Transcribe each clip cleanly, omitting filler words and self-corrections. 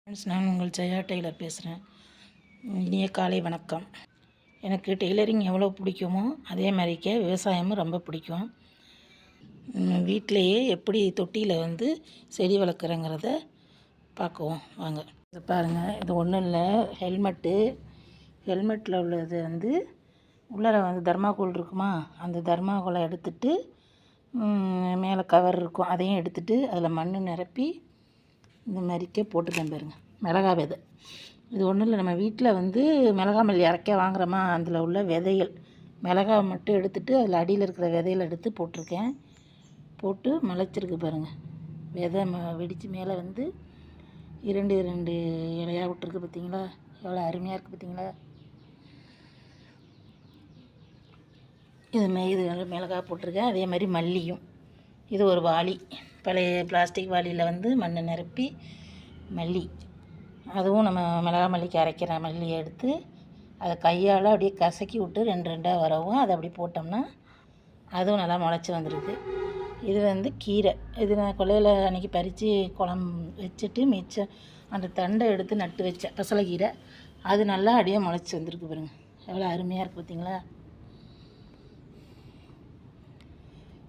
Friends, நான் உங்கள் Jaya Taylor பேசுகிறேன். இனிய காலை வணக்கம். எனக்கு டெய்லரிங் எவ்வளோ பிடிக்குமோ அதே மாதிரிக்கே விவசாயமும் ரொம்ப பிடிக்கும். வீட்டிலையே எப்படி தொட்டியில் செடி வளர்க்குறேங்கிறத பார்க்குவோம் வாங்க. இதை பாருங்கள், இது ஒன்றும் இல்லை, ஹெல்மெட்டில் உள்ளது உள்ளார தர்மாக்கோல் இருக்குமா, அந்த தர்மாக்கோலை எடுத்துட்டு மேலே கவர் இருக்கும், அதையும் எடுத்துகிட்டு அதில் மண் நிரப்பி இந்த மாதிரிக்கே போட்டுட்டேன் பாருங்கள். மிளகா விதை இது ஒன்றும் இல்லை, நம்ம வீட்டில் மிளகா மல்லி அரைக்க வாங்குகிறோமா, அதில் உள்ள விதைகள் மிளகாவை மட்டும் எடுத்துகிட்டு அதில் அடியில் இருக்கிற விதையில் எடுத்து போட்டிருக்கேன். போட்டு முளைச்சிருக்கு பாருங்கள். விதை வெடித்து மேலே 2 இலையாக விட்டுருக்கு. பார்த்தீங்களா எவ்வளோ அருமையாக இருக்குது பார்த்தீங்களா. இது மிளகா போட்டிருக்கேன். அதே மாதிரி மல்லியும், இது ஒரு வாளி, பழைய பிளாஸ்டிக் வாளியில் மண்ணை நிரப்பி மல்லி, அதுவும் நம்ம மிளகா மல்லிக்கு அரைக்கிற மல்லியை எடுத்து அதை கையால் அப்படியே கசக்கி விட்டு 2 வரவும் அதை அப்படி போட்டோம்னா அதுவும் நல்லா முளைச்சி வந்துருக்கு. இது கீரை, இது நான் கொல்லையில் அன்றைக்கி பறித்து குழம்பு வச்சுட்டு மிச்சம் அந்த தண்டை எடுத்து நட்டு வச்சேன், பசலைக்கீரை. அது நல்லா அப்படியே முளைச்சி வந்துருக்கு பாருங்கள், எவ்வளோ அருமையாக இருக்குது பார்த்தீங்களா.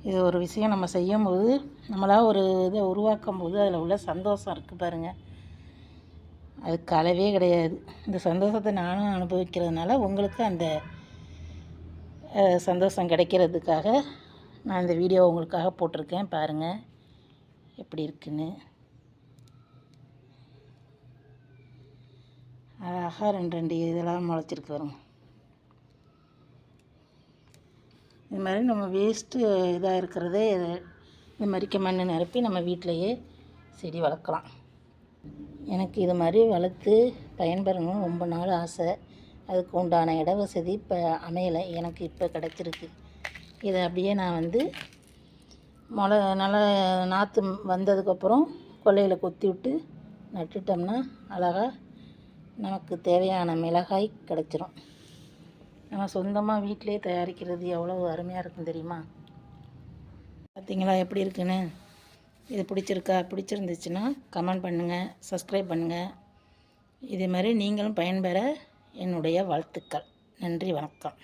இது ஒரு விஷயம் நம்ம செய்யும்போது, நம்மளாக ஒரு இதை உருவாக்கும் போது அதில் உள்ள சந்தோஷம் இருக்குது பாருங்கள், அதுக்கு அளவே கிடையாது. இந்த சந்தோஷத்தை நானும் அனுபவிக்கிறதுனால உங்களுக்கு அந்த சந்தோஷம் கிடைக்கிறதுக்காக நான் இந்த வீடியோ உங்களுக்காக போட்டிருக்கேன். பாருங்கள் எப்படி இருக்குன்னு. அழகாக 2 இதெல்லாம் முளைச்சிருக்கு பாருங்க. இது மாதிரி நம்ம வேஸ்ட்டு இதாக இருக்கிறதே இந்த மாதிரிக்க மண் நிரப்பி நம்ம வீட்டிலையே செடி வளர்க்கலாம். எனக்கு இது மாதிரி வளர்த்து பயன்பெறணும்னு ரொம்ப நாள் ஆசை. அதுக்கு உண்டான இட வசதி இப்போ அமையலை, எனக்கு இப்போ கிடச்சிருக்கு. இதை அப்படியே நான் நல்லா நாற்று வந்ததுக்கப்புறம் கொல்லையில் கொத்தி விட்டு நட்டுட்டோம்னா அழகாக நமக்கு தேவையான மிளகாய் கிடச்சிரும். நம்ம சொந்தமாக வீட்டிலே தயாரிக்கிறது எவ்வளோ அருமையாக இருக்கும் தெரியுமா. பார்த்தீங்களா எப்படி இருக்குன்னு. இது பிடிச்சிருந்துச்சுன்னா கமெண்ட் பண்ணுங்கள், சப்ஸ்கிரைப் பண்ணுங்கள். இதே மாதிரி நீங்களும் பயன்பெற என்னுடைய வாழ்த்துக்கள். நன்றி, வணக்கம்.